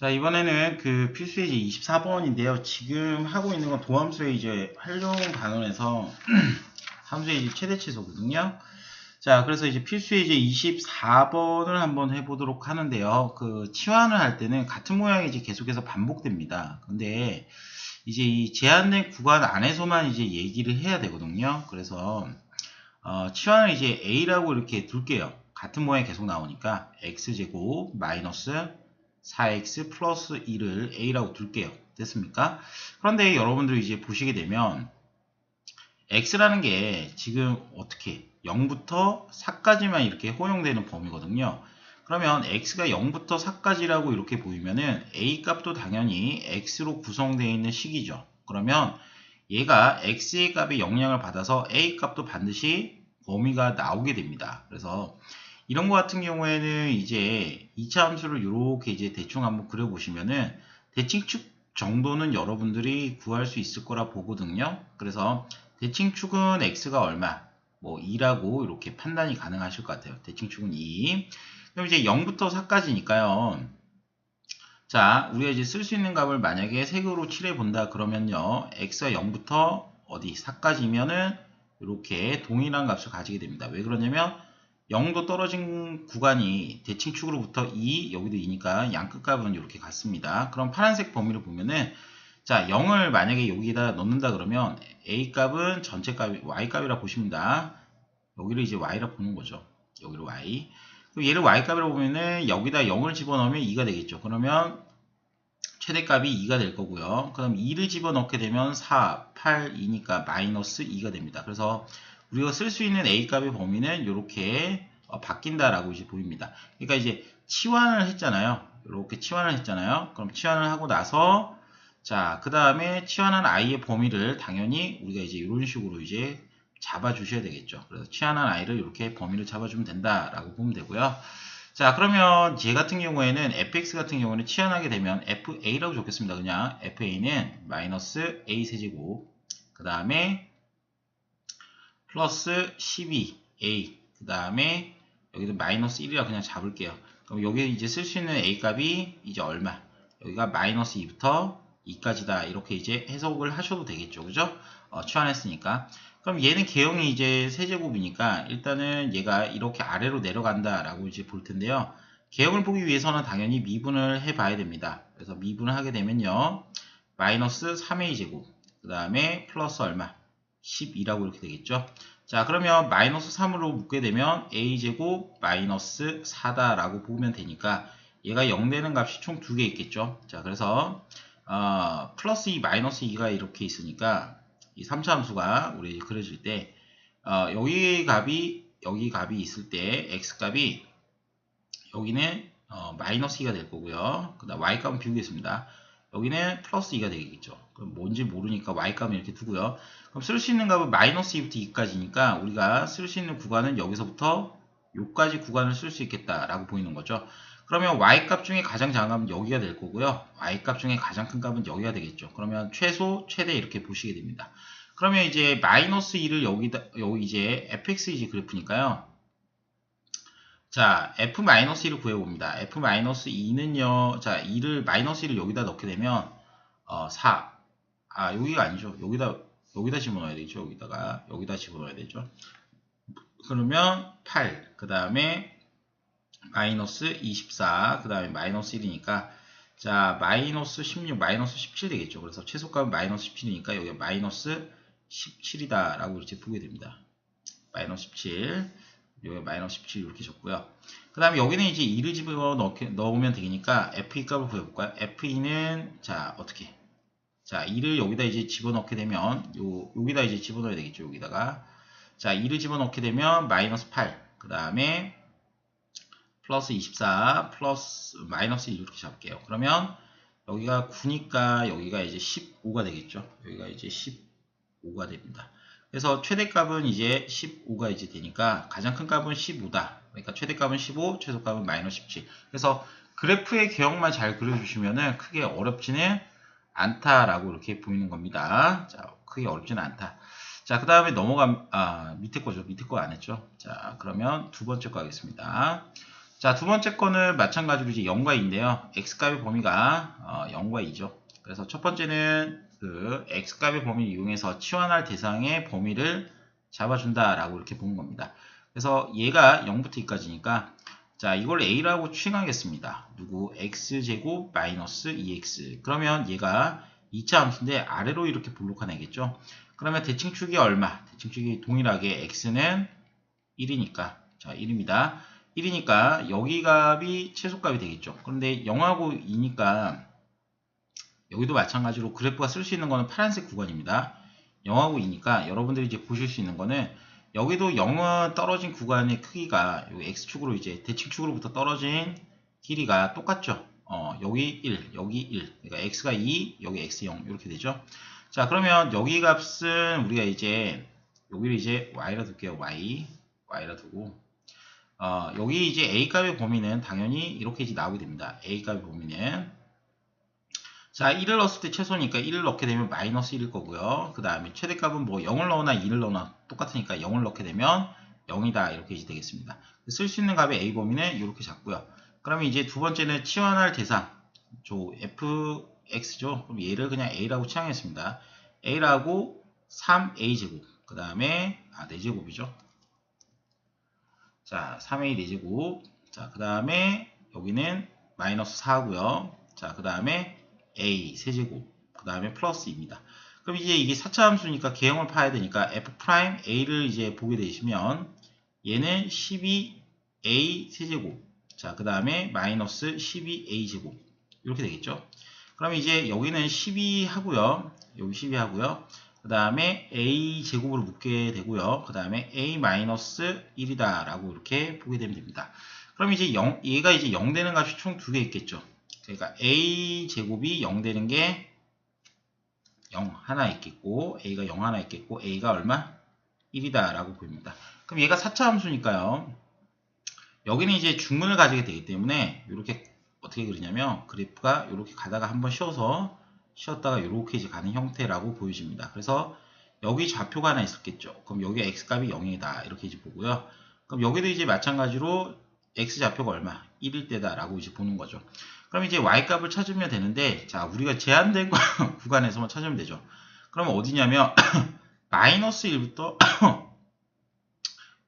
자, 이번에는 그 필수예제 24번인데요. 지금 하고 있는 건 도함수의 이제 활용 반원에서 함수의 이제 최대치소거든요. 자, 그래서 이제 필수예제 24번을 한번 해보도록 하는데요. 그 치환을 할 때는 같은 모양이 이제 계속해서 반복됩니다. 근데 이제 이 제한된 구간 안에서만 이제 얘기를 해야 되거든요. 그래서 치환을 이제 A라고 이렇게 둘게요. 같은 모양이 계속 나오니까 X제곱 마이너스 4x 플러스 2를 A라고 둘게요. 됐습니까? 그런데 여러분들이 이제 보시게 되면 X라는 게 지금 어떻게 0부터 4까지만 이렇게 허용되는 범위거든요. 그러면 X가 0부터 4까지라고 이렇게 보이면은 A 값도 당연히 X로 구성되어 있는 식이죠. 그러면 얘가 X의 값의 영향을 받아서 A 값도 반드시 범위가 나오게 됩니다. 그래서 이런 거 같은 경우에는 이제 2차 함수를 이렇게 이제 대충 한번 그려보시면은 대칭축 정도는 여러분들이 구할 수 있을 거라 보거든요. 그래서 대칭축은 x가 얼마? 뭐 2라고 이렇게 판단이 가능하실 것 같아요. 대칭축은 2. 그럼 이제 0부터 4까지니까요. 자, 우리가 이제 쓸 수 있는 값을 만약에 색으로 칠해 본다 그러면요. x가 0부터 어디 4까지면은 이렇게 동일한 값을 가지게 됩니다. 왜 그러냐면 0도 떨어진 구간이 대칭축으로부터 2, 여기도 2니까 양 끝값은 이렇게 같습니다. 그럼 파란색 범위를 보면은 자, 0을 만약에 여기다 넣는다 그러면 A 값은 전체 값이 Y 값이라 보십니다. 여기를 이제 Y라 보는 거죠. 여기를 Y. 그럼 얘를 Y 값이라고 보면은 여기다 0을 집어넣으면 2가 되겠죠. 그러면 최대값이 2가 될 거고요. 그럼 2를 집어넣게 되면 4, 8, 2니까 마이너스 2가 됩니다. 그래서 우리가 쓸 수 있는 A 값의 범위는 이렇게 바뀐다라고 이제 보입니다. 그러니까 이제 치환을 했잖아요. 이렇게 치환을 했잖아요. 그럼 치환을 하고 나서 자, 그 다음에 치환한 I의 범위를 당연히 우리가 이제 이런 식으로 이제 잡아 주셔야 되겠죠. 그래서 치환한 I를 이렇게 범위를 잡아 주면 된다라고 보면 되고요. 자, 그러면 얘 같은 경우에는 fx 같은 경우는 치환하게 되면 fa라고 적겠습니다. 그냥 fa는 마이너스 a 세제곱 그 다음에 플러스 12a 그 다음에 여기도 마이너스 1이라 그냥 잡을게요. 그럼 여기 이제 쓸 수 있는 a 값이 이제 얼마? 여기가 마이너스 2부터 2까지다 이렇게 이제 해석을 하셔도 되겠죠. 그죠? 치환했으니까. 그럼 얘는 개형이 이제 세제곱이니까 일단은 얘가 이렇게 아래로 내려간다 라고 이제 볼 텐데요. 개형을 보기 위해서는 당연히 미분을 해 봐야 됩니다. 그래서 미분을 하게 되면요. 마이너스 3a 제곱 그 다음에 플러스 얼마? 12라고 이렇게 되겠죠. 자, 그러면 마이너스 3으로 묶게 되면 a제곱 마이너스 4다 라고 보면 되니까 얘가 0 되는 값이 총 2개 있겠죠. 자, 그래서 플러스 2 마이너스 2가 이렇게 있으니까 이 3차 함수가 우리 그려질 때 여기 값이 있을 때 x 값이 여기는 마이너스 2가 될 거고요. 그 다음 y 값은 비우겠습니다. 여기는 플러스 2가 되겠죠. 그럼 뭔지 모르니까 y 값은 이렇게 두고요. 그럼 쓸 수 있는 값은 마이너스 2부터 2까지니까 우리가 쓸 수 있는 구간은 여기서부터 여기까지 구간을 쓸 수 있겠다라고 보이는 거죠. 그러면 y값 중에 가장 작은 값은 여기가 될 거고요. y값 중에 가장 큰 값은 여기가 되겠죠. 그러면 최소, 최대 이렇게 보시게 됩니다. 그러면 이제 마이너스 2를 여기 이제 fx 이제 그래프니까요. 자, f-2를 구해봅니다. f-2는요, 자, 2를, 마이너스 1을 여기다 넣게 되면, 4. 여기가 아니죠. 여기다 집어넣어야 되죠. 여기다 집어넣어야 되죠. 그러면 8, 그 다음에 마이너스 24, 그 다음에 마이너스 1이니까, 자, 마이너스 16, 마이너스 17 되겠죠. 그래서 최소값은 마이너스 17이니까 여기가 마이너스 17이다. 라고 이렇게 보게 됩니다. 마이너스 17. 여기 마이너스 17 이렇게 적고요. 그 다음에 여기는 이제 2를 집어넣으면 되니까 F2 값을 구해볼까요? F2는 자 어떻게? 자 2를 여기다 이제 집어넣게 되면 여기다 이제 집어넣어야 되겠죠. 여기다가 자 2를 집어넣게 되면 마이너스 8. 그 다음에 플러스 24 플러스 마이너스 1 이렇게 잡을게요. 그러면 여기가 9니까 여기가 이제 15가 되겠죠. 여기가 이제 15가 됩니다. 그래서 최대값은 이제 15가 이제 되니까 가장 큰 값은 15다. 그러니까 최대값은 15, 최소값은 마이너스 17. 그래서 그래프의 개형만 잘 그려주시면은 크게 어렵지는 않다라고 이렇게 보이는 겁니다. 자, 크게 어렵지는 않다. 자, 그 다음에 밑에 거죠. 밑에 거 안 했죠. 자, 그러면 두 번째 거 하겠습니다. 자, 두 번째 거는 마찬가지로 이제 0과 2인데요. x값의 범위가 0과 2죠. 그래서 첫 번째는 그 x값의 범위를 이용해서 치환할 대상의 범위를 잡아준다라고 이렇게 보는 겁니다. 그래서 얘가 0부터 2까지니까 자, 이걸 a라고 추정하겠습니다. 누구? x제곱 마이너스 2x. 그러면 얘가 2차 함수인데 아래로 이렇게 볼록하내겠죠. 그러면 대칭축이 얼마? 대칭축이 동일하게 x는 1이니까 자 1입니다. 1이니까 여기 값이 최소값이 되겠죠. 그런데 0하고 2니까 여기도 마찬가지로 그래프가 쓸 수 있는 거는 파란색 구간입니다. 0하고 2니까 여러분들이 이제 보실 수 있는 거는 여기도 0은 떨어진 구간의 크기가 여기 x축으로 이제 대칭축으로부터 떨어진 길이가 똑같죠. 여기 1, 여기 1. 그러니까 x가 2, 여기 x 0 이렇게 되죠. 자, 그러면 여기 값은 우리가 이제 여기를 이제 y라 둘게요. y라 두고 여기 이제 a 값의 범위는 당연히 이렇게 이제 나오게 됩니다. a 값의 범위는 자 1을 넣었을 때 최소니까 1을 넣게 되면 마이너스 1일 거고요. 그 다음에 최대값은 뭐 0을 넣으나 2를 넣으나 똑같으니까 0을 넣게 되면 0이다 이렇게 이제 되겠습니다. 쓸 수 있는 값의 a 범위는 이렇게 잡고요. 그러면 이제 두 번째는 치환할 대상 fx죠. 그럼 얘를 그냥 a라고 치환했습니다. a라고 3a제곱 그 다음에 4제곱이죠. 자 3a 4제곱 자 그 다음에 여기는 마이너스 4고요. 자 그 다음에 a 세제곱 그 다음에 플러스 2입니다. 그럼 이제 이게 4차 함수니까 개형을 파야 되니까 f'a를 이제 보게 되시면 얘는 12a 세제곱 자 그 다음에 마이너스 12a 제곱 이렇게 되겠죠. 그럼 이제 여기는 12 하고요. 여기 12 하고요. 그 다음에 a 제곱으로 묶게 되고요. 그 다음에 a 마이너스 1이다 라고 이렇게 보게 되면 됩니다. 그럼 이제 얘가 이제 0 되는 값이 총 2개 있겠죠. 그러니까 a 제곱이 0 되는 게 0 하나 있겠고 a가 0 하나 있겠고 a가 얼마? 1이다 라고 보입니다. 그럼 얘가 4차 함수니까요. 여기는 이제 중문을 가지게 되기 때문에 이렇게 어떻게 그리냐면 그래프가 이렇게 가다가 한번 쉬었다가 이렇게 이제 가는 형태라고 보여집니다. 그래서 여기 좌표가 하나 있었겠죠. 그럼 여기 x값이 0이다 이렇게 이제 보고요. 그럼 여기도 이제 마찬가지로 x 좌표가 얼마? 1일 때다 라고 이제 보는 거죠. 그럼 이제 y값을 찾으면 되는데 자 우리가 제한된 구간에서만 찾으면 되죠. 그러면 어디냐면 마이너스 1부터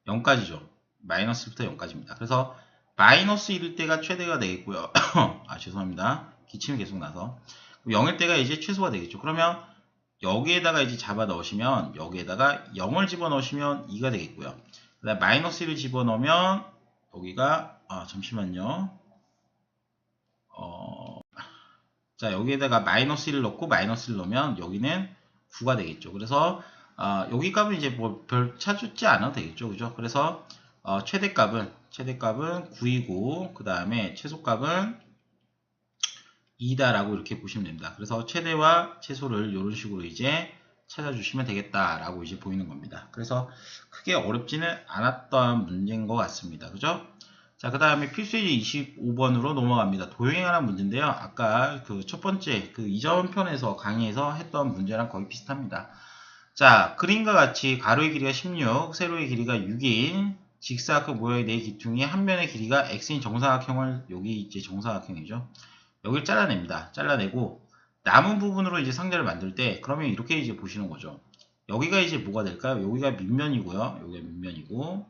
0까지죠. 마이너스 1부터 0까지입니다. 그래서 마이너스 1일 때가 최대가 되겠고요. 죄송합니다. 기침이 계속 나서 0일 때가 이제 최소가 되겠죠. 그러면 여기에다가 이제 잡아 넣으시면 여기에다가 0을 집어 넣으시면 2가 되겠고요. 그 다음 마이너스 1을 집어 넣으면 여기가 잠시만요. 자 여기에다가 마이너스 1을 넣고 마이너스 1을 넣으면 여기는 9가 되겠죠. 그래서 여기 값은 이제 뭐 별 찾지 않아도 되겠죠. 그죠? 그래서 최대값은 9이고 그 다음에 최소값은 2다라고 이렇게 보시면 됩니다. 그래서 최대와 최소를 이런 식으로 이제 찾아주시면 되겠다라고 이제 보이는 겁니다. 그래서 크게 어렵지는 않았던 문제인 것 같습니다. 그죠? 자, 그 다음에 필수예제 25번으로 넘어갑니다. 도형행하는 문제인데요. 아까 그 첫 번째 그 이전 편에서 강의에서 했던 문제랑 거의 비슷합니다. 자, 그림과 같이 가로의 길이가 16, 세로의 길이가 6인 직사각형 모양의 네 기둥이 한 면의 길이가 x인 정사각형을 여기 이제 정사각형이죠. 여기를 잘라냅니다. 잘라내고 남은 부분으로 이제 상자를 만들 때 그러면 이렇게 이제 보시는 거죠. 여기가 이제 뭐가 될까요? 여기가 밑면이고요. 여기가 밑면이고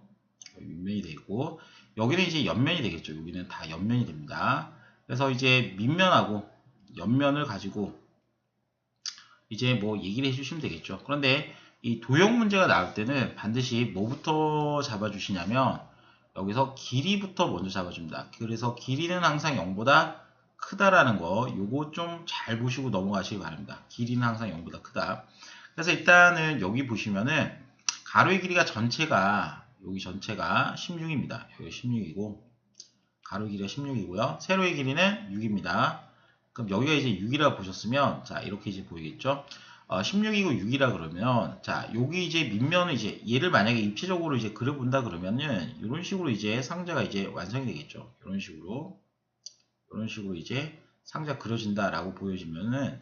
여기 밑면이 되고 여기는 이제 옆면이 되겠죠. 여기는 다 옆면이 됩니다. 그래서 이제 밑면하고 옆면을 가지고 이제 뭐 얘기를 해주시면 되겠죠. 그런데 이 도형 문제가 나올 때는 반드시 뭐부터 잡아주시냐면 여기서 길이부터 먼저 잡아줍니다. 그래서 길이는 항상 0보다 크다라는 거 요거 좀 잘 보시고 넘어가시기 바랍니다. 길이는 항상 0보다 크다. 그래서 일단은 여기 보시면은 가로의 길이가 전체가 여기 전체가 16입니다. 여기 16이고 가로 길이가 16이고요. 세로의 길이는 6입니다. 그럼 여기가 이제 6이라고 보셨으면 자 이렇게 이제 보이겠죠. 16이고 6이라 그러면 자 여기 이제 밑면은 이제 얘를 만약에 입체적으로 이제 그려본다 그러면은 이런 식으로 이제 상자가 이제 완성이 되겠죠. 이런 식으로 이제 상자 그려진다라고 보여지면은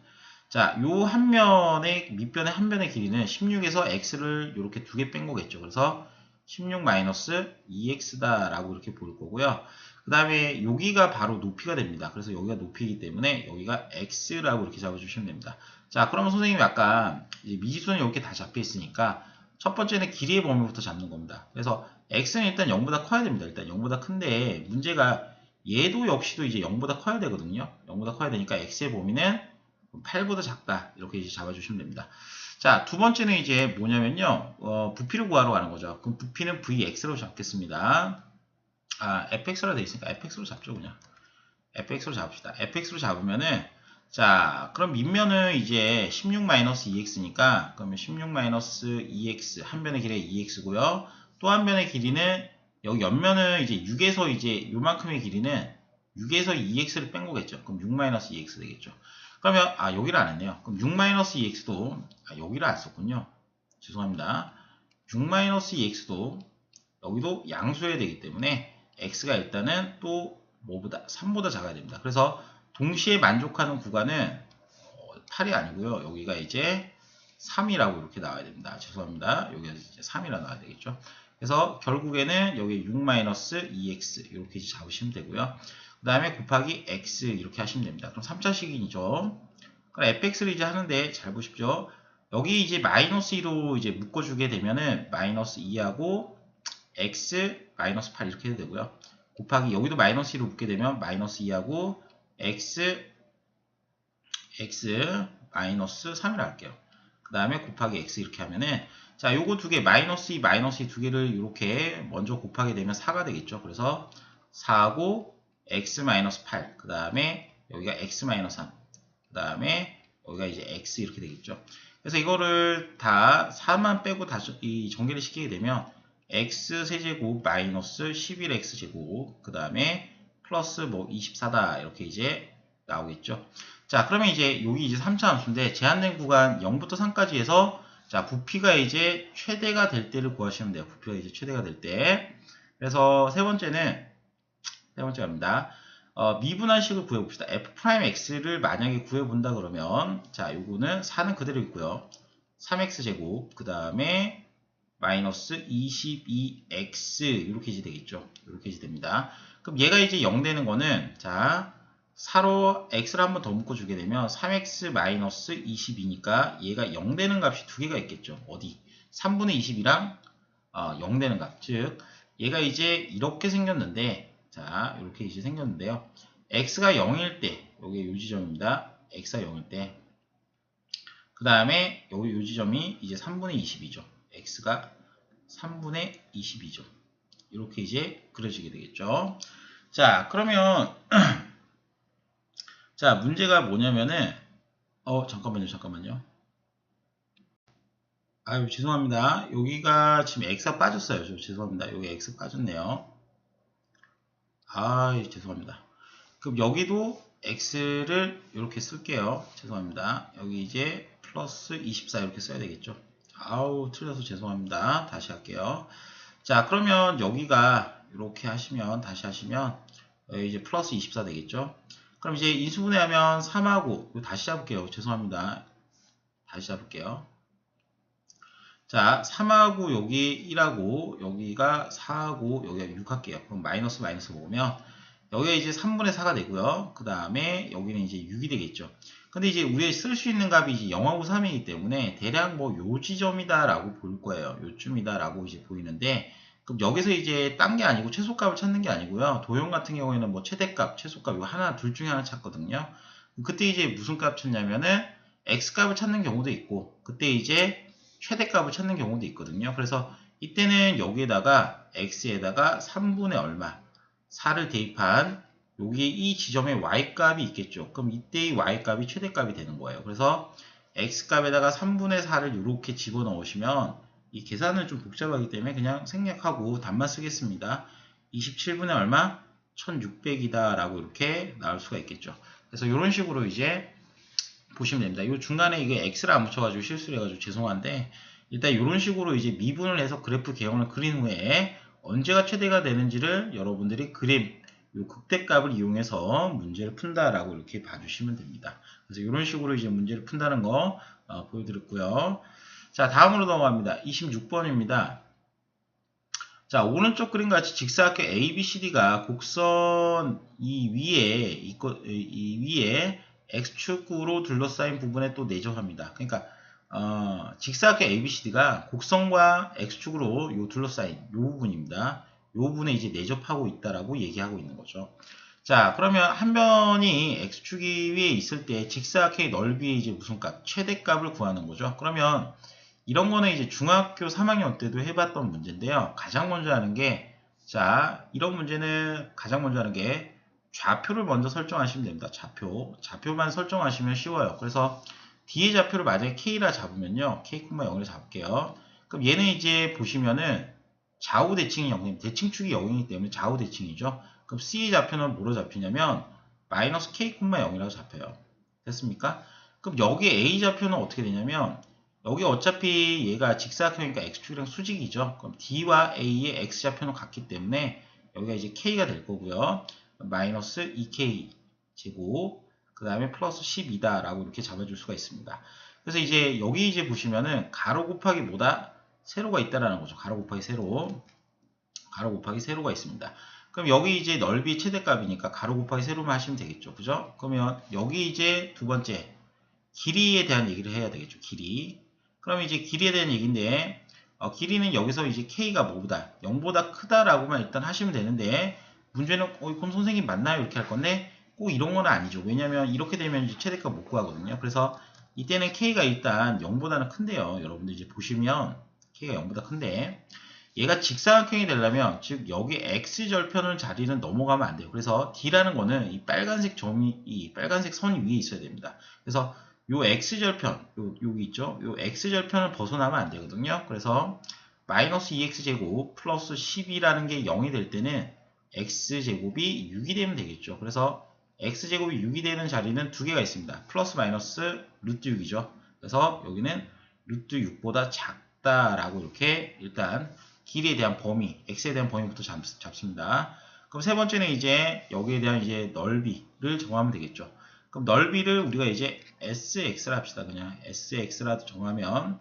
자 요 한 면의 밑변의 한 면의 길이는 16에서 x를 이렇게 두 개 뺀 거겠죠. 그래서 16 마이너스 2x다 라고 이렇게 볼 거고요. 그 다음에 여기가 바로 높이가 됩니다. 그래서 여기가 높이이기 때문에 여기가 x라고 이렇게 잡아주시면 됩니다. 자, 그러면 선생님이 아까 이제 미지수는 이렇게 다 잡혀 있으니까 첫 번째는 길이의 범위부터 잡는 겁니다. 그래서 x는 일단 0보다 커야 됩니다. 일단 0보다 큰데 문제가 얘도 역시도 이제 0보다 커야 되거든요. 0보다 커야 되니까 x의 범위는 8보다 작다. 이렇게 이제 잡아주시면 됩니다. 자, 두 번째는 이제 뭐냐면요. 부피를 구하러 가는 거죠. 그럼 부피는 vx로 잡겠습니다. fx로 되어 있으니까 fx로 잡죠, 그냥. fx로 잡읍시다. fx로 잡으면은, 자, 그럼 밑면은 이제 16-2x니까, 그러면 16-2x, 한 변의 길이가 2x고요. 또 한 변의 길이는, 여기 옆면은 이제 6에서 이제 요만큼의 길이는 6에서 2x를 뺀 거겠죠. 그럼 6-2x 되겠죠. 그러면, 여기를 안 했네요. 그럼 6-2x도, 여기를 안 썼군요. 죄송합니다. 6-2x도, 여기도 양수해야 되기 때문에, x가 일단은 또 뭐보다 3보다 작아야 됩니다. 그래서 동시에 만족하는 구간은 8이 아니고요. 여기가 이제 3이라고 이렇게 나와야 됩니다. 죄송합니다. 여기가 이제 3이라 나와야 되겠죠. 그래서 결국에는 여기 6-2x 이렇게 이제 잡으시면 되고요. 그 다음에 곱하기 x 이렇게 하시면 됩니다. 그럼 3차 식인이죠. 그럼 fx를 이제 하는데 잘 보십시오. 여기 이제 마이너스 2로 이제 묶어주게 되면은 마이너스 2하고 x 마이너스 8 이렇게 해도 되고요. 곱하기 여기도 마이너스 2로 묶게 되면 마이너스 2하고 x 마이너스 3이라 할게요. 그 다음에 곱하기 x 이렇게 하면은 자 요거 두 개 마이너스 2 두 개를 이렇게 먼저 곱하게 되면 4가 되겠죠. 그래서 4하고 x 마이너스 8 그 다음에 여기가 x 마이너스 3 그 다음에 여기가 이제 x 이렇게 되겠죠. 그래서 이거를 다 4만 빼고 다시 이 전개를 시키게 되면 x 세제곱 마이너스 11x 제곱 그 다음에 플러스 뭐 24다 이렇게 이제 나오겠죠. 자 그러면 이제 여기 이제 3차 함수인데 제한된 구간 0부터 3까지 해서 자 부피가 이제 최대가 될 때를 구하시면 돼요. 부피가 이제 최대가 될 때. 그래서 세 번째 갑니다. 미분한식을 구해봅시다. f'x를 만약에 구해본다 그러면 자 요거는 4는 그대로 있고요. 3x제곱 그 다음에 마이너스 22x 이렇게 이제 되겠죠. 이렇게 이제 됩니다. 그럼 얘가 이제 0 되는 거는 자 4로 x를 한 번 더 묶어주게 되면 3x 마이너스 22니까 얘가 0 되는 값이 두 개가 있겠죠. 어디? 3분의 20이랑 0 되는 값. 즉 얘가 이제 이렇게 생겼는데 자 이렇게 이제 생겼는데요. x가 0일 때 여기 요 지점입니다. x가 0일 때 그 다음에 여기 요 지점이 이제 3분의 20이죠. x가 3분의 22죠. 이렇게 이제 그려지게 되겠죠. 자, 그러면 자, 문제가 뭐냐면은 잠깐만요. 아유, 죄송합니다. 여기가 지금 x가 빠졌어요. 저 죄송합니다. 여기 x 빠졌네요. 죄송합니다. 그럼 여기도 x를 이렇게 쓸게요. 죄송합니다. 여기 이제 플러스 24 이렇게 써야 되겠죠. 틀려서 죄송합니다. 다시 할게요. 자, 그러면 여기가 이렇게 하시면, 다시 하시면, 이제 플러스 24 되겠죠? 그럼 이제 인수분해하면 3하고, 이거 다시 잡을게요. 죄송합니다. 다시 잡을게요. 자, 3하고 여기 1하고, 여기가 4하고, 여기가 6 할게요. 그럼 마이너스 먹으면, 여기가 이제 3분의 4가 되고요. 그 다음에 여기는 이제 6이 되겠죠. 근데 이제 우리가 쓸 수 있는 값이 이제 0하고 3이기 때문에 대략 뭐 요 지점이다 라고 볼 거예요. 요쯤이다 라고 이제 보이는데 그럼 여기서 이제 딴 게 아니고 최소값을 찾는 게 아니고요. 도형 같은 경우에는 뭐 최대값, 최소값 이거 하나 둘 중에 하나 찾거든요. 그때 이제 무슨 값 찾냐면은 x값을 찾는 경우도 있고 그때 이제 최대값을 찾는 경우도 있거든요. 그래서 이때는 여기에다가 x에다가 3분의 얼마 4를 대입한 여기 이 지점에 y값이 있겠죠. 그럼 이때의 y값이 최대값이 되는 거예요. 그래서 x값에다가 3분의 4를 이렇게 집어넣으시면 이 계산은 좀 복잡하기 때문에 그냥 생략하고 답만 쓰겠습니다. 27분의 얼마? 1600이다 라고 이렇게 나올 수가 있겠죠. 그래서 이런 식으로 이제 보시면 됩니다. 이 중간에 이게 x를 안 붙여가지고 실수를 해가지고 죄송한데 일단 이런 식으로 이제 미분을 해서 그래프 개형을 그린 후에 언제가 최대가 되는지를 여러분들이 그림 요 극대값을 이용해서 문제를 푼다라고 이렇게 봐주시면 됩니다. 그래서 이런 식으로 이제 문제를 푼다는 거 보여드렸고요. 자, 다음으로 넘어갑니다. 26번입니다. 자, 오른쪽 그림과 같이 직사각형 ABCD가 곡선 이 위에 X축으로 둘러싸인 부분에 또 내접합니다. 그러니까 직사각형 ABCD가 곡선과 X축으로 요 둘러싸인 요 부분입니다. 요 부분에 이제 내접하고 있다라고 얘기하고 있는 거죠. 자, 그러면 한 변이 X축이 위에 있을 때 직사각형의 넓이의 이제 무슨 값? 최대값을 구하는 거죠. 그러면 이런 거는 이제 중학교 3학년 때도 해봤던 문제인데요. 가장 먼저 하는 게, 자, 이런 문제는 가장 먼저 하는 게 좌표를 먼저 설정하시면 됩니다. 좌표만 설정하시면 쉬워요. 그래서 뒤에 좌표를 만약에 K라 잡으면요. K, 0을 잡을게요. 그럼 얘는 이제 보시면은 좌우 대칭이 0이면 대칭축이 0이기 때문에 좌우 대칭이죠. 그럼 C의 좌표는 뭐로 잡히냐면 마이너스 K, 0이라고 잡혀요. 됐습니까? 그럼 여기 A 좌표는 어떻게 되냐면 여기 어차피 얘가 직사각형이니까 X축이랑 수직이죠. 그럼 D와 A의 X좌표는 같기 때문에 여기가 이제 K가 될 거고요. 마이너스 2K 제곱 그 다음에 플러스 12다 라고 이렇게 잡아줄 수가 있습니다. 그래서 이제 여기 이제 보시면은 가로 곱하기 뭐다? 세로가 있다라는 거죠. 가로 곱하기 세로가 있습니다. 그럼 여기 이제 넓이 최대값이니까 가로 곱하기 세로만 하시면 되겠죠. 그죠? 그러면 여기 이제 두 번째 길이에 대한 얘기를 해야 되겠죠. 길이. 그럼 이제 길이에 대한 얘기인데 길이는 여기서 이제 K가 뭐보다 0보다 크다라고만 일단 하시면 되는데 문제는 그럼 선생님 맞나요? 이렇게 할 건데 꼭 이런 건 아니죠. 왜냐면 이렇게 되면 이제 최대값 못 구하거든요. 그래서 이때는 K가 일단 0보다는 큰데요. 여러분들 이제 보시면 K가 0보다 큰데 얘가 직사각형이 되려면 즉 여기 X절편 자리는 넘어가면 안 돼요. 그래서 D라는 거는 이 빨간색 점이 이 빨간색 선이 위에 있어야 됩니다. 그래서 요 X절편 여기 있죠. 요 X절편을 벗어나면 안 되거든요. 그래서 마이너스 2X제곱 플러스 10이라는 게 0이 될 때는 X제곱이 6이 되면 되겠죠. 그래서 X제곱이 6이 되는 자리는 두 개가 있습니다. 플러스 마이너스 루트 6이죠. 그래서 여기는 루트 6보다 작다라고 이렇게 일단 길이에 대한 범위, x에 대한 범위부터 잡습니다. 그럼 세 번째는 이제 여기에 대한 이제 넓이를 정하면 되겠죠. 그럼 넓이를 우리가 이제 sx라 합시다. 그냥 sx라도 정하면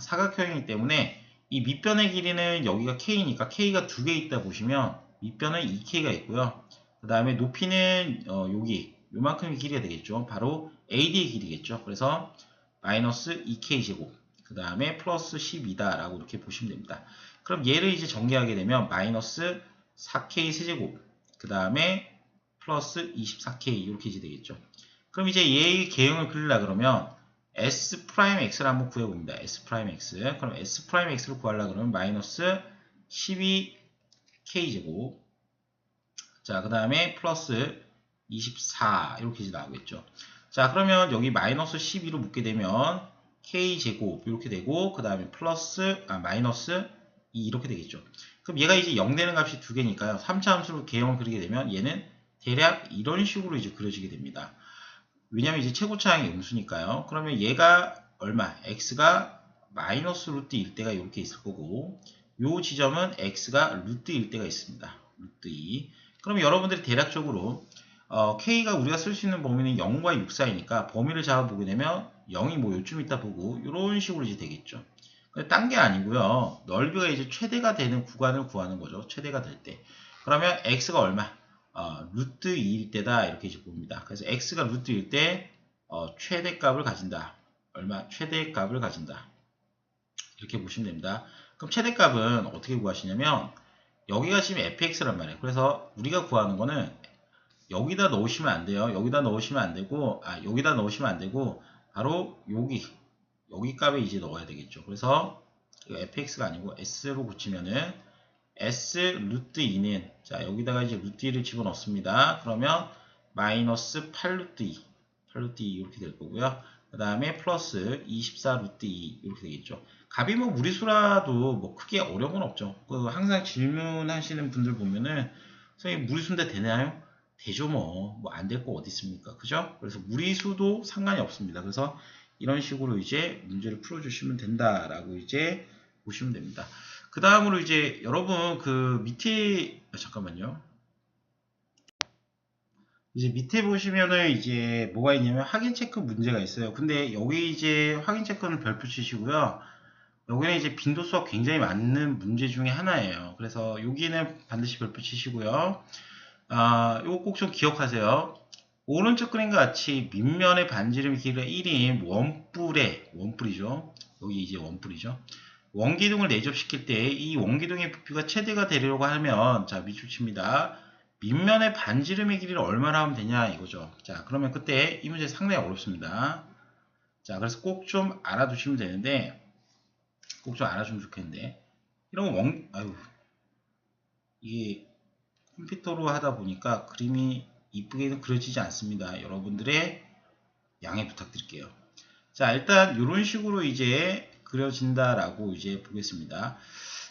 사각형이기 때문에 이 밑변의 길이는 여기가 k니까 k가 두 개 있다 보시면 밑변은 2k가 있고요. 그 다음에 높이는 여기 요만큼의 길이가 되겠죠. 바로 AD의 길이겠죠. 그래서 마이너스 2k 제곱 그 다음에 플러스 12다 라고 이렇게 보시면 됩니다. 그럼 얘를 이제 전개하게 되면 마이너스 4k 세제곱 그 다음에 플러스 24k 이렇게 이제 되겠죠. 그럼 이제 얘의 개형을 그리려 그러면 S'X를 한번 구해봅니다. S'X. 그럼 S'X를 구하려고 그러면 마이너스 12k 제곱 자, 그 다음에 플러스 24 이렇게 이제 나오겠죠. 자, 그러면 여기 마이너스 12로 묶게 되면 k제곱 이렇게 되고 그 다음에 플러스 마이너스 2 이렇게 되겠죠. 그럼 얘가 이제 0 되는 값이 두 개니까요. 3차 함수로 개형을 그리게 되면 얘는 대략 이런 식으로 이제 그려지게 됩니다. 왜냐면 이제 최고차항이 음수니까요. 그러면 얘가 얼마? x가 마이너스 루트일 때가 이렇게 있을 거고 요 지점은 x가 루트일 때가 있습니다. 루트 2. 그러면 여러분들이 대략적으로 K가 우리가 쓸 수 있는 범위는 0과 6 사이니까 범위를 잡아보게 되면 0이 뭐 요쯤 있다 보고 이런 식으로 이제 되겠죠. 딴 게 아니고요. 넓이가 이제 최대가 되는 구간을 구하는 거죠. 최대가 될 때. 그러면 X가 얼마? 루트 2일 때다 이렇게 이제 봅니다. 그래서 X가 루트일 때 최대값을 가진다. 얼마? 최대값을 가진다. 이렇게 보시면 됩니다. 그럼 최대값은 어떻게 구하시냐면 여기가 지금 fx란 말이에요. 그래서 우리가 구하는 거는 여기다 넣으시면 안 돼요. 여기다 넣으시면 안 되고, 여기다 넣으시면 안 되고, 바로 여기 값에 이제 넣어야 되겠죠. 그래서 이거 fx가 아니고 s로 붙이면은 s 루트 2는 자 여기다가 이제 루트 2를 집어넣습니다. 그러면 마이너스 8 루트 2, 8 루트 2 이렇게 될 거고요. 그 다음에 플러스 24 루트 2 이렇게 되겠죠. 값이 뭐 무리수라도 뭐 크게 어려운 건 없죠. 항상 질문하시는 분들 보면은 선생님 무리수인데 되나요? 되죠 뭐 안 될 거 어디 있습니까? 그죠? 그래서 무리수도 상관이 없습니다. 그래서 이런 식으로 이제 문제를 풀어주시면 된다라고 이제 보시면 됩니다. 그 다음으로 이제 여러분 그 밑에 잠깐만요. 이제 밑에 보시면은 이제 뭐가 있냐면 확인 체크 문제가 있어요. 근데 여기 이제 확인 체크는 별표 치시고요. 여기는 이제 빈도수가 굉장히 많은 문제 중에 하나예요. 그래서 여기는 반드시 별표 치시고요. 요거 꼭 좀 기억하세요. 오른쪽 그림과 같이 밑면의 반지름 길이가 1인 원뿔이죠. 여기 이제 원뿔이죠. 원기둥을 내접시킬 때 이 원기둥의 부피가 최대가 되려고 하면 자 밑줄 칩니다. 밑면의 반지름의 길이를 얼마나 하면 되냐 이거죠. 자 그러면 그때 이 문제 상당히 어렵습니다. 자 그래서 꼭 좀 알아두시면 되는데 꼭 좀 알아주면 좋겠는데 이런 거 이게 컴퓨터로 하다 보니까 그림이 이쁘게는 그려지지 않습니다. 여러분들의 양해 부탁드릴게요. 자 일단 이런 식으로 이제 그려진다라고 이제 보겠습니다.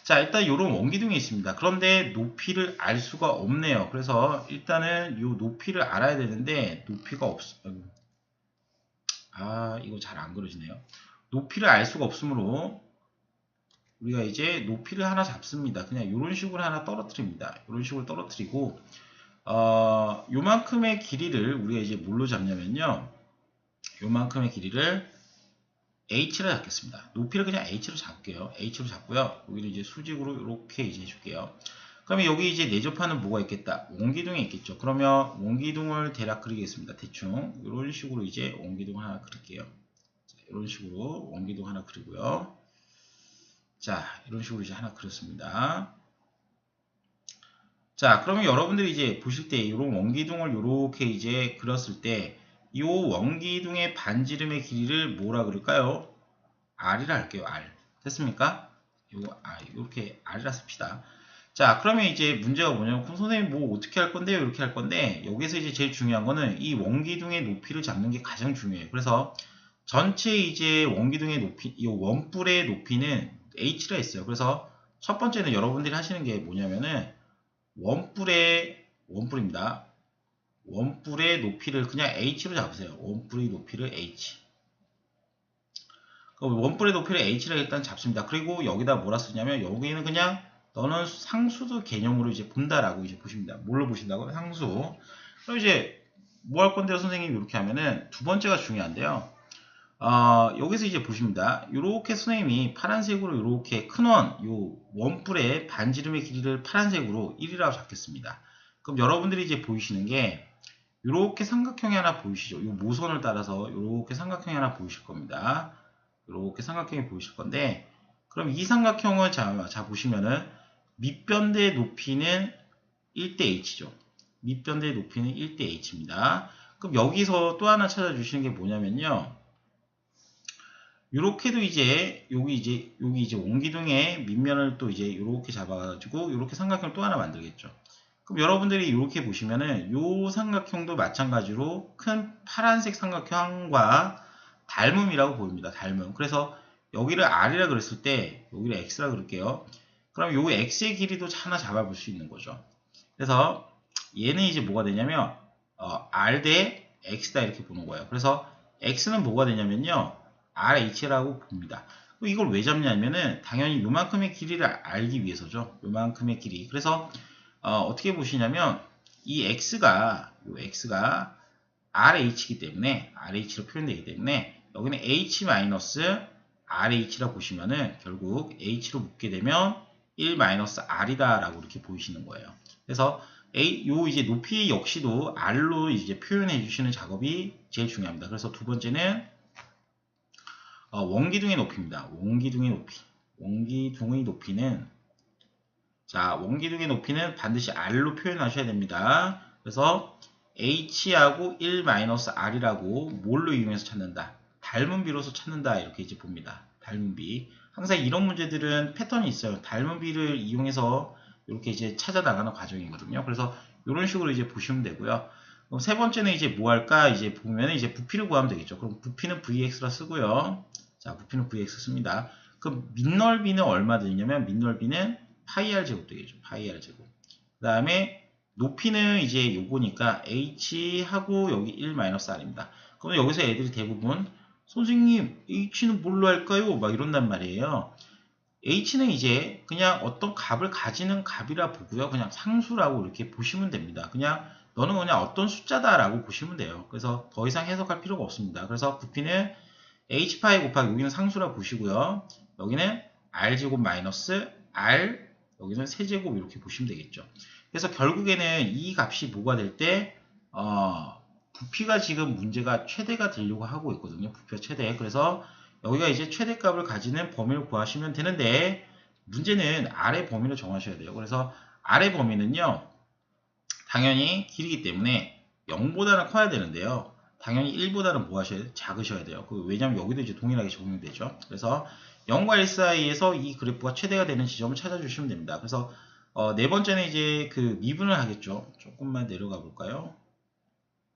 자 일단 이런 원기둥이 있습니다. 그런데 높이를 알 수가 없네요. 그래서 일단은 이 높이를 알아야 되는데 높이가 이거 잘 안 그려지네요. 높이를 알 수가 없으므로 우리가 이제 높이를 하나 잡습니다. 그냥 이런 식으로 하나 떨어뜨립니다. 이런 식으로 떨어뜨리고 요만큼의 길이를 우리가 이제 뭘로 잡냐면요. 요만큼의 길이를 h로 잡겠습니다. 높이를 그냥 h로 잡을게요. h로 잡고요. 여기를 이제 수직으로 이렇게 이제 해줄게요. 그러면 여기 이제 내접하는 뭐가 있겠다? 원기둥이 있겠죠. 그러면 원기둥을 대략 그리겠습니다. 대충 이런 식으로 이제 원기둥 하나 그릴게요. 자, 이런 식으로 원기둥 하나 그리고요. 자, 이런 식으로 이제 하나 그렸습니다. 자, 그러면 여러분들이 이제 보실 때 이런 원기둥을 이렇게 이제 그렸을 때 이 원기둥의 반지름의 길이를 뭐라 그럴까요? R이라 할게요. R. 됐습니까? 이렇게 R이라 씁시다. 자, 그러면 이제 문제가 뭐냐면 그럼 선생님 뭐 어떻게 할 건데요? 이렇게 할 건데 여기서 이제 제일 중요한 거는 이 원기둥의 높이를 잡는 게 가장 중요해요. 그래서 전체 이제 원기둥의 높이, 이 원뿔의 높이는 H라 했어요. 그래서 첫 번째는 여러분들이 하시는 게 뭐냐면은 원뿔입니다. 원뿔의 높이를 그냥 H로 잡으세요. 원뿔의 높이를 H. 원뿔의 높이를 H라 일단 잡습니다. 그리고 여기다 뭐라 쓰냐면 여기는 그냥 너는 상수도 개념으로 이제 본다라고 이제 보십니다. 뭘로 보신다고? 상수. 그럼 이제 뭐 할 건데요, 선생님? 이렇게 하면은 두 번째가 중요한데요. 여기서 이제 보십니다. 이렇게 선생님이 파란색으로 이렇게 큰 요 원뿔의 반지름의 길이를 파란색으로 1이라고 잡겠습니다. 그럼 여러분들이 이제 보이시는 게 이렇게 삼각형이 하나 보이시죠? 이 모선을 따라서 이렇게 삼각형이 하나 보이실 겁니다. 이렇게 삼각형이 보이실 건데 그럼 이 삼각형을 자 보시면은 밑변대의 높이는 1대 h죠. 밑변대의 높이는 1대 h입니다. 그럼 여기서 또 하나 찾아주시는 게 뭐냐면요. 요렇게도 이제 여기 이제 원기둥의 밑면을 또 이제 요렇게 잡아가지고 요렇게 삼각형을 또 하나 만들겠죠. 그럼 여러분들이 이렇게 보시면은 요 삼각형도 마찬가지로 큰 파란색 삼각형과 닮음이라고 보입니다. 닮음. 그래서 여기를 R이라 그랬을 때 여기를 X라 그럴게요. 그럼 요 X의 길이도 하나 잡아볼 수 있는 거죠. 그래서 얘는 이제 뭐가 되냐면 R 대 X다 이렇게 보는 거예요. 그래서 X는 뭐가 되냐면요. RH라고 봅니다. 이걸 왜 잡냐면은 당연히 요만큼의 길이를 알기 위해서죠. 요만큼의 길이. 그래서 어떻게 보시냐면 이 X가 RH이기 때문에 RH로 표현되기 때문에 여기는 H-RH라 보시면은 결국 H로 묶게 되면 1-R이다 라고 이렇게 보이시는 거예요. 그래서 요 이제 높이 역시도 R로 이제 표현해 주시는 작업이 제일 중요합니다. 그래서 두 번째는 원기둥의 높이입니다. 원기둥의 높이는 원기둥의 높이는 반드시 R로 표현하셔야 됩니다. 그래서 H하고 1-R이라고 뭘로 이용해서 찾는다? 닮은비로서 찾는다. 이렇게 이제 봅니다. 닮은비. 항상 이런 문제들은 패턴이 있어요. 닮은비를 이용해서 이렇게 이제 찾아 나가는 과정이거든요. 그래서 이런 식으로 이제 보시면 되고요. 그럼 세 번째는 이제 뭐 할까? 이제 보면 이제 부피를 구하면 되겠죠. 그럼 부피는 VX라 쓰고요. 자, 부피는 VX 씁니다. 그럼 밑넓이는 얼마 되냐면 밑넓이는 파이 제곱 되겠죠. 파이 제곱. 그 다음에 높이는 이제 요거니까 h하고 여기 1-r입니다. 그럼 여기서 애들이 대부분 선생님 h는 뭘로 할까요? 막 이런단 말이에요. h는 이제 그냥 어떤 값을 가지는 값이라 보고요. 그냥 상수라고 이렇게 보시면 됩니다. 그냥 너는 그냥 어떤 숫자다라고 보시면 돼요. 그래서 더 이상 해석할 필요가 없습니다. 그래서 부피는 h파이 곱하기 여기는 상수라 보시고요. 여기는 r제곱 마이너스 r, 여기는 세제곱 이렇게 보시면 되겠죠. 그래서 결국에는 이 값이 뭐가 될 때 부피가 지금 문제가 최대가 되려고 하고 있거든요. 부피가 최대. 그래서 여기가 이제 최대값을 가지는 범위를 구하시면 되는데 문제는 아래 범위를 정하셔야 돼요. 그래서 아래 범위는요. 당연히 길이기 때문에 0보다는 커야 되는데요. 당연히 1보다는 뭐 하셔야 돼요? 작으셔야 돼요. 왜냐하면 여기도 이제 동일하게 적용되죠. 그래서 0과 1 사이에서 이 그래프가 최대가 되는 지점을 찾아주시면 됩니다. 그래서 네 번째는 이제 그 미분을 하겠죠. 조금만 내려가 볼까요?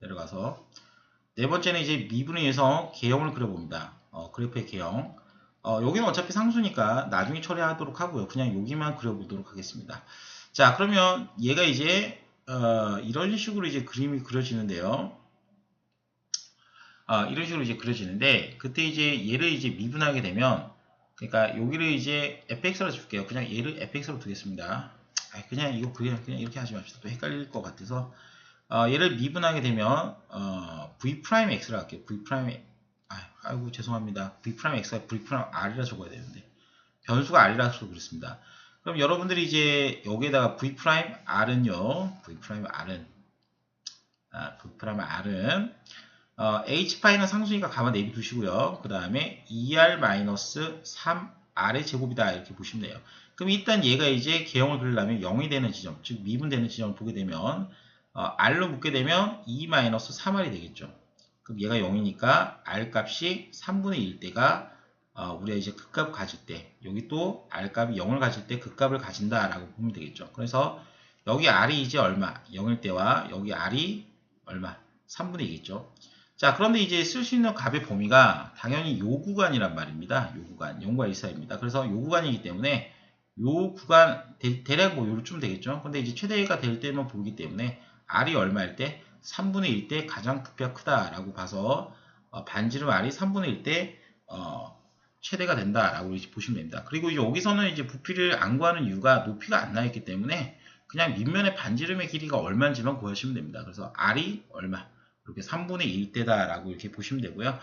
내려가서 네 번째는 이제 미분에 의해서 개형을 그려봅니다. 그래프의 개형. 여기는 어차피 상수니까 나중에 처리하도록 하고요. 그냥 여기만 그려보도록 하겠습니다. 자, 그러면 얘가 이제 이런 식으로 이제 그림이 그려지는데요. 이런 식으로 이제 그려지는데 그때 이제 얘를 이제 미분하게 되면 그러니까 여기를 이제 fx로 줄게요. 그냥 얘를 fx로 두겠습니다. 그냥 이거 그냥 이렇게 하지 맙시다. 또 헷갈릴 것 같아서 얘를 미분하게 되면 v'x를 할게요. v' 아이고 죄송합니다. v'x가 v'r이라 적어야 되는데 변수가 r이라서 그렇습니다. 그럼 여러분들이 이제 여기에다가 v'r은요. v'r은 h파이는 상수니까 가만 내비두시고요. 그 다음에 2r-3r의 제곱이다 이렇게 보시면 돼요. 그럼 일단 얘가 이제 개형을 그리려면 0이 되는 지점, 즉 미분되는 지점을 보게 되면 r로 묶게 되면 2-3r이 되겠죠. 그럼 얘가 0이니까 r 값이 3분의 1 때가 우리가 이제 극값 가질 때, 여기 또 r 값이 0을 가질 때 극값을 가진다라고 보면 되겠죠. 그래서 여기 r이 이제 얼마? 0일 때와 여기 r이 얼마? 3분의 2겠죠. 자, 그런데 이제 쓸 수 있는 값의 범위가 당연히 요 구간이란 말입니다. 요 구간, 0과 1 사이입니다. 그래서 요 구간이기 때문에 요 구간, 대략 뭐 요쯤 되겠죠. 근데 이제 최대가 될 때만 보기 때문에 r이 얼마일 때? 3분의 1 때 가장 부피가 크다라고 봐서 반지름 r이 3분의 1 때 최대가 된다라고 이제 보시면 됩니다. 그리고 이제 여기서는 이제 부피를 안 구하는 이유가 높이가 안 나있기 때문에 그냥 밑면의 반지름의 길이가 얼마인지만 구하시면 됩니다. 그래서 r이 얼마? 이렇게 3분의 1대다라고 이렇게 보시면 되고요.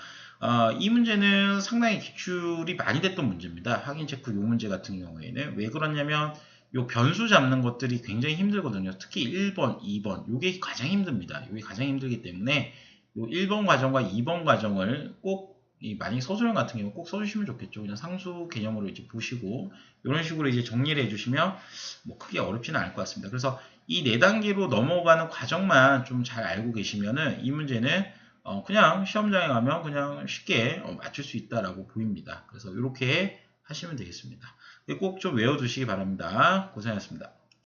이 문제는 상당히 기출이 많이 됐던 문제입니다. 확인 체크 이 문제 같은 경우에는 왜 그러냐면 요 변수 잡는 것들이 굉장히 힘들거든요. 특히 1번, 2번 요게 가장 힘듭니다. 요게 가장 힘들기 때문에 요 1번 과정과 2번 과정을 꼭 만약 서술형 같은 경우 꼭 써주시면 좋겠죠. 그냥 상수 개념으로 이제 보시고 이런 식으로 이제 정리를 해주시면 뭐 크게 어렵지는 않을 것 같습니다. 그래서 이 4단계로 넘어가는 과정만 좀 잘 알고 계시면은 이 문제는 그냥 시험장에 가면 그냥 쉽게 맞출 수 있다라고 보입니다. 그래서 이렇게 하시면 되겠습니다. 꼭 좀 외워두시기 바랍니다. 고생하셨습니다.